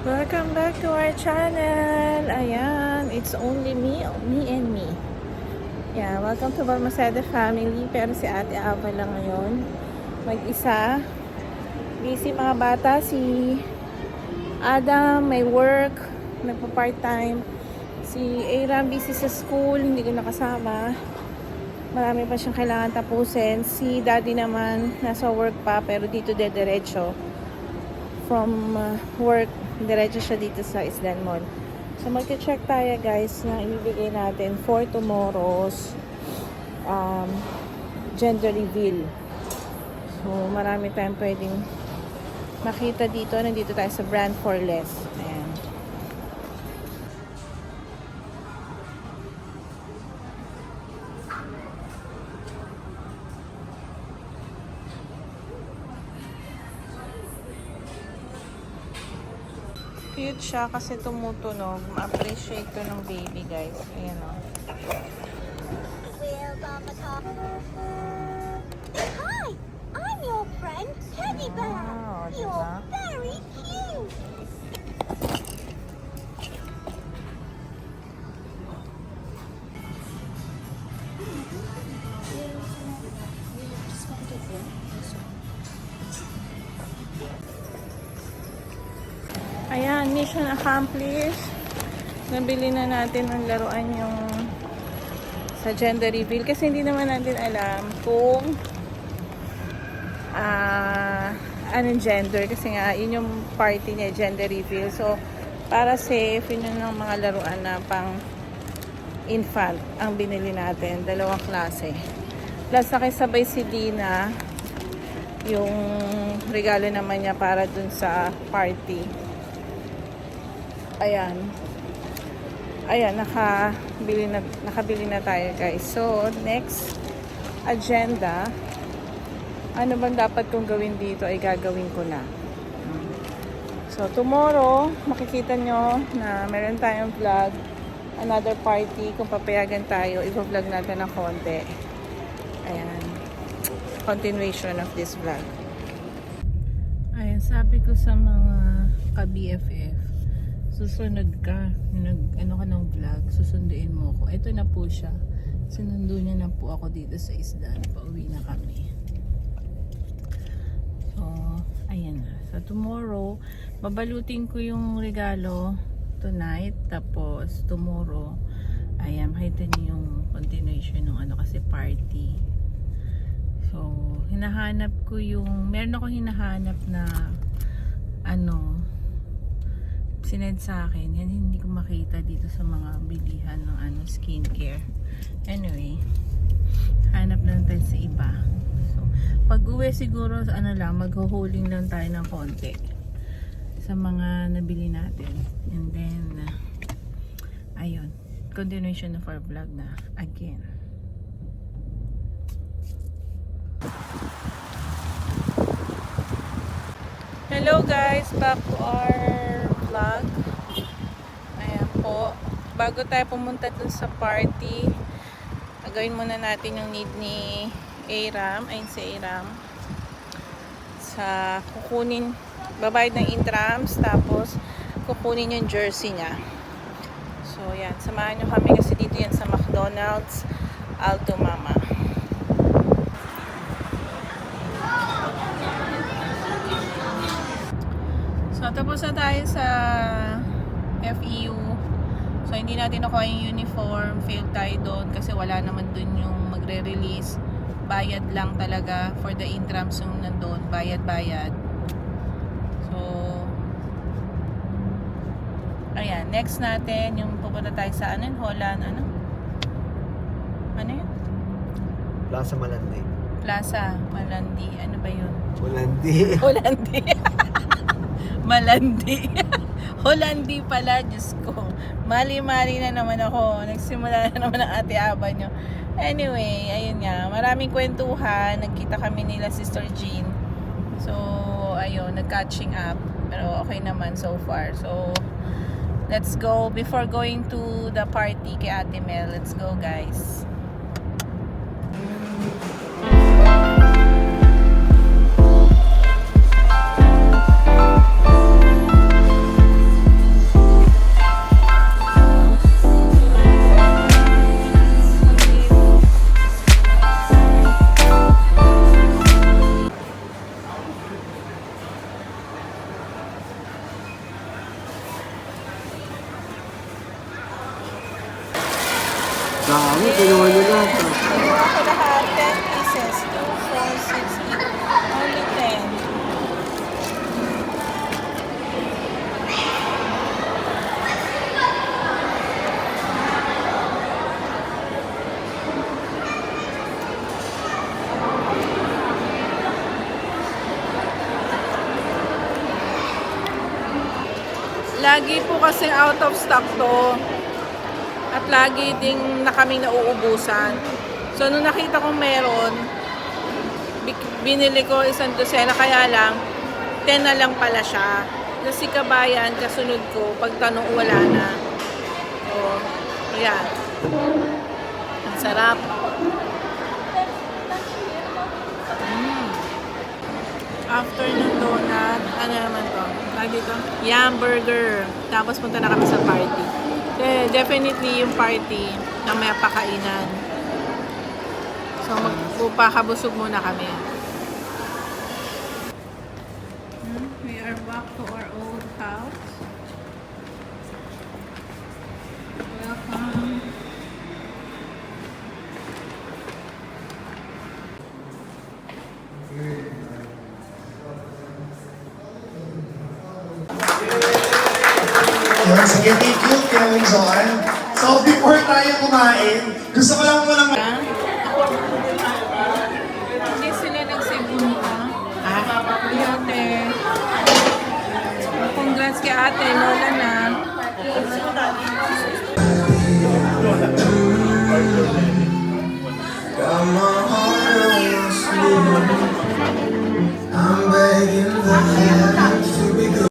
Welcome back to our channel. Ayan, it's only me and me. Yeah, welcome to Balmaceda family. Pero si Ate Ava lang ngayon. Mag-isa. Busy mga bata. Si Adam may work. Nagpa-part-time. Si Aram busy sa school. Hindi ko nakasama. Marami pa siyang kailangan tapusin. Si Daddy naman nasa work pa pero dito dediretso. From work, diretso siya dito sa Island Mall. So magche-check tayo guys na ibibigay natin for tomorrow's gender reveal. So marami tayong pwedeng makita dito. Nandito tayo sa Brand for Less. Ayan. Cute siya kasi tumutunog. Ma-appreciate to ng baby guys. Ayan o. Hi, I'm your friend Teddy Bear. Wow, You're diba? very cute. Ayan, mission accomplished. Nabili na natin ang laruan yung sa gender reveal kasi hindi naman natin alam kung anong gender kasi nga yun yung party niya, gender reveal. So para safe, yun yung mga laruan na pang infant ang binili natin, dalawang klase. Plus nakisabay si Dina yung regalo naman niya para dun sa party. Ayan. Ayan, nakabili na tayo guys. So, next agenda, ano bang dapat kong gawin dito ay gagawin ko na. So, tomorrow, makikita nyo na meron tayong vlog, another party, kung papayagan tayo, i-vlog natin ng konti. Ayan. Continuation of this vlog. Ayan, sabi ko sa mga ka-BFF, susunod ka, ano ka ng vlog, susunduin mo ako. Ito na po siya. Sinundo niya na po ako dito sa isla. Pauwi na kami. So, ayan na. So, tomorrow, babalutin ko yung regalo tonight. Tapos, tomorrow, ayan, makita niyo yung continuation ng ano kasi party. So, hinahanap ko yung, meron ako hinahanap na ano, sinend sa akin. Yan hindi ko makita dito sa mga bilihan ng ano, skincare. Anyway, hanap lang tayo sa iba. So, pag uwi siguro ano lang, maghuhuling lang tayo ng konti sa mga nabili natin. And then, ayun, continuation of our vlog na again. Hello guys, back to our vlog. Ayan po, bago tayo pumunta dun sa party, gagawin muna natin yung need ni Aram. Ayun si Aram, sa kukunin, babayad ng intrams, tapos kukunin yung jersey niya. So yan, samahan nyo kami kasi dito yan sa McDonald's Alto Mama. So, tapos na tayo sa FEU. So, hindi natin nakuha yung uniform. Fail tayo doon kasi wala naman doon yung magre-release. Bayad lang talaga for the intrams yung nandun. Bayad-bayad. So, ayan. Next natin, yung pupunta tayo sa ano, Holland. Ano yun? Plaza Malandi. Plaza Malandi. Ano ba yun? Malandi. Holandi. Malandi. Holandi pala, Diyos ko. Mali-mali na naman ako. Nagsimula na naman ang Ate Aba nyo. Anyway, ayun nga. Maraming kwentuhan. Nagkita kami nila Sister Jean. So, ayun, nag-catching up. Pero okay naman so far. So, let's go. Before going to the party kay Ate Mel, let's go guys. Dami, kinuha nyo lahat. Ako lahat, 10 pieces. 2, 4, 6, 8. Only 10. Lagi po kasi out of stock to. At lagi ding na kami nauubusan. So, nung nakita kong meron, binili ko 1 dosena, kaya lang, 10 na lang pala siya. Tapos si Kabayan, kasunod ko, pagtanong wala na. So, ayan. Ang sarap. Afternoon donut, ano naman to? Tawag dito? Yum burger. Tapos punta na kami sa party. Definitely yung party na may pakainan. So magpapakabusog muna kami. We are back to our old house. Welcome. Yun, sige, thank you, Kevin John. So, before tayo kumain, gusto ko lang munang... Hindi sila nag-save nito. Ate. Congrats kay ate. Lola na. I'm begging the heavens to be good.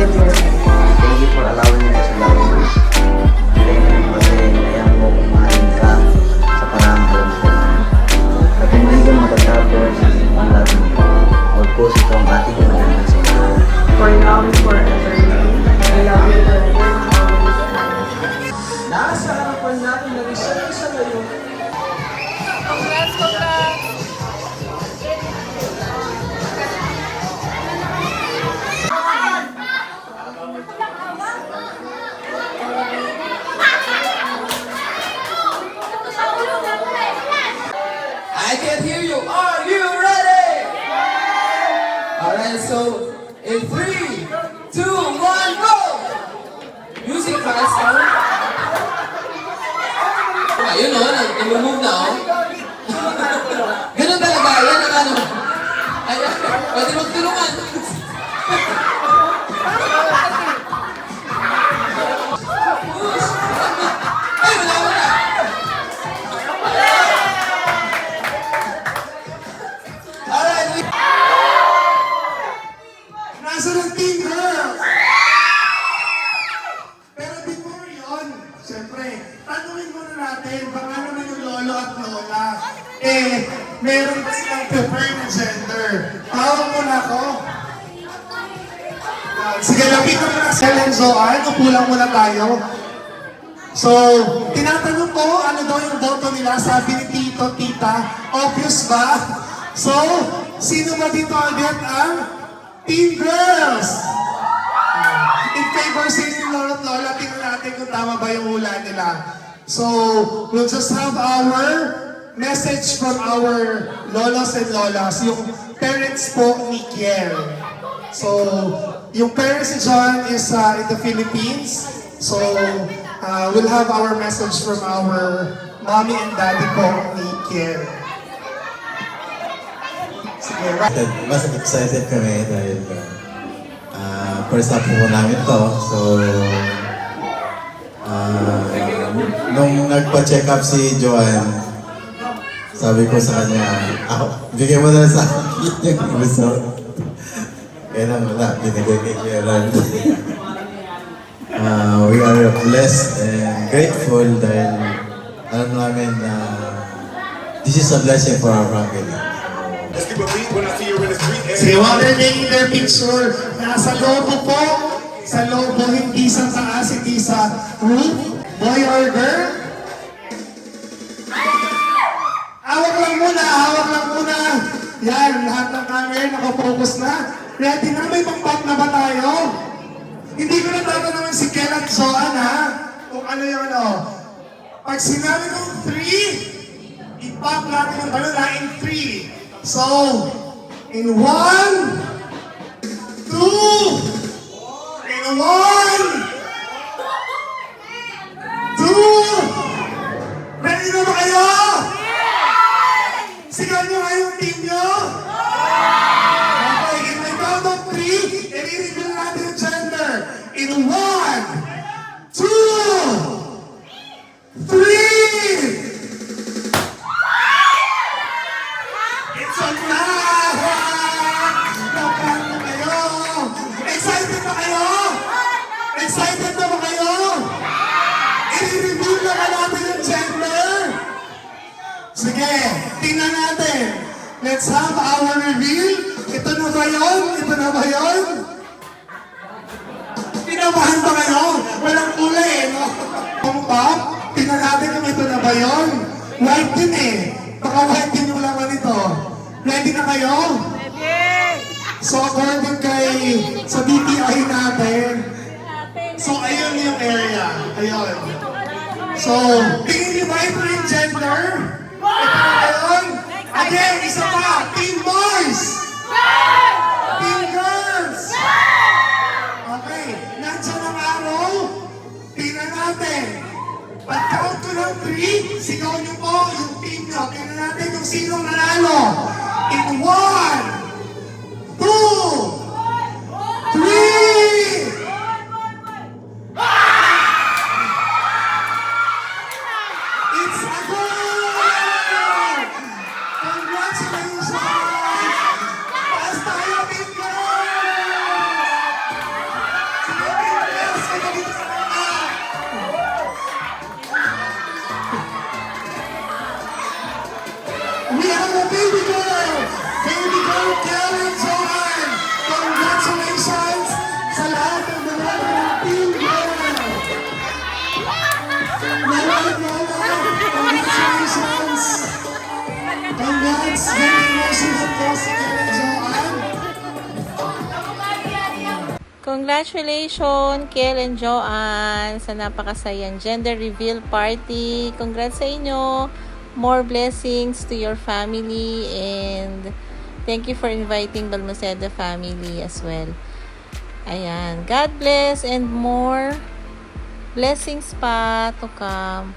Thank you for allowing me to love you. Thank you kasi kaya mo kumain ka sa parang alam ko. At hindi ko matatapos ang love mo. Magpos ito ang ating magandang sila. For now and forever. I love you forever. Nasa harapan natin na isa ngayon. Congrats, congrats. I can hear you. Are you ready? Alright, so in 3, 2, 1, go! Music fast, huh? Ayun o, nag-move na o. Ganun talaga, yan ang ano. Ayan, pwede magtulungan. Ay, wala. Alright, nasa ng Team Girls! Pero before yun, siyempre, tanungin muna natin, baka naman yung lolo at lola. Meron ba silang prefer na gender? Tawag muna ako. Sige, lapitan mo na si Helen Zoan, upo lang muna tayo. So, tinatanong ko, ano daw yung boto nila, sabi ni Tito, Tita, obvious ba? So, sino ba dito agad ang Team Girls? In favor sa inyo, Lolo at Lola, tingnan natin kung tama ba yung hula nila. So, we'll just have our message from our lolos and lolas, yung parents po ni Kiel. So, yung parents ni John is in the Philippines. So, we'll have our message from our mommy and daddy po ni Kiel. Sige, Mas excited kami dahil first time po namin to. So, nung nagpa-check up si Joanne, sabi ko sa kanya, bigyan mo na lang sa akin yung result. Kaya lang wala, binigay kay Kieran. We are blessed and grateful dahil alam namin na this is a blessing for our family. Sige, while they're taking their picture, nasa lobo po. Sa lobo, hindi sa taas, hindi sa roof. Boy or girl? Hawak lang muna, hawak lang muna. Yan, lahat ng camera, nakafocus na. Ready na? May pang-pop na ba tayo? Hindi ko na tatanungin si Kel at Joan, ha? Kung ano yung ano. Pag sinabi kong 3, i-pop natin yung balon na in 3. So, in 1, 2, in 1, 2, ready na ba kayo? Sigaw nyo nga yung team nyo? Okay, in my count of 3, i-reveal natin yung gender. In 1, 2, 3! It's a wrap! Kapag na kayo! Excited na kayo? Excited na ba kayo? I-reveal na ba natin yung gender? Sige, tingnan natin. Let's have our reveal. Ito na ba yun? Ito na ba yun? Pinabahan ba kayo? Walang kulay eh, no? Kung ba, tingnan natin kung ito na ba yun? White din eh. Baka white din yung laman nito. Ready na kayo? Ready! So according sa DTI natin, so ayun yung area. Ayun. So, tingin niyo ba ito yung gender? Ito na yun? Again, isa pa, Team Boys! Team Girls! Okay, nandiyan ang araw. Tingnan natin. Pag-count ko ng 3, sigaw niyo po yung team niyo. Tingnan natin kung sino nanalo. In 1, 2, 3! It's a goal! Congratulations! Taas tayo, Team Girls! Sige, Team Girls, kayo dito sa mga. We have a baby girl! Baby girl, Karen Joan! Congratulations sa lahat ng dalawa ng Team Girl! Congratulations! Congrats! Congratulations po sa Karen Joan! Congratulations, Kel and Joanne, sa napakasayang gender reveal party. Congrats sa inyo. More blessings to your family and thank you for inviting Balmaceda family as well. Ayan. God bless and more blessings pa to come.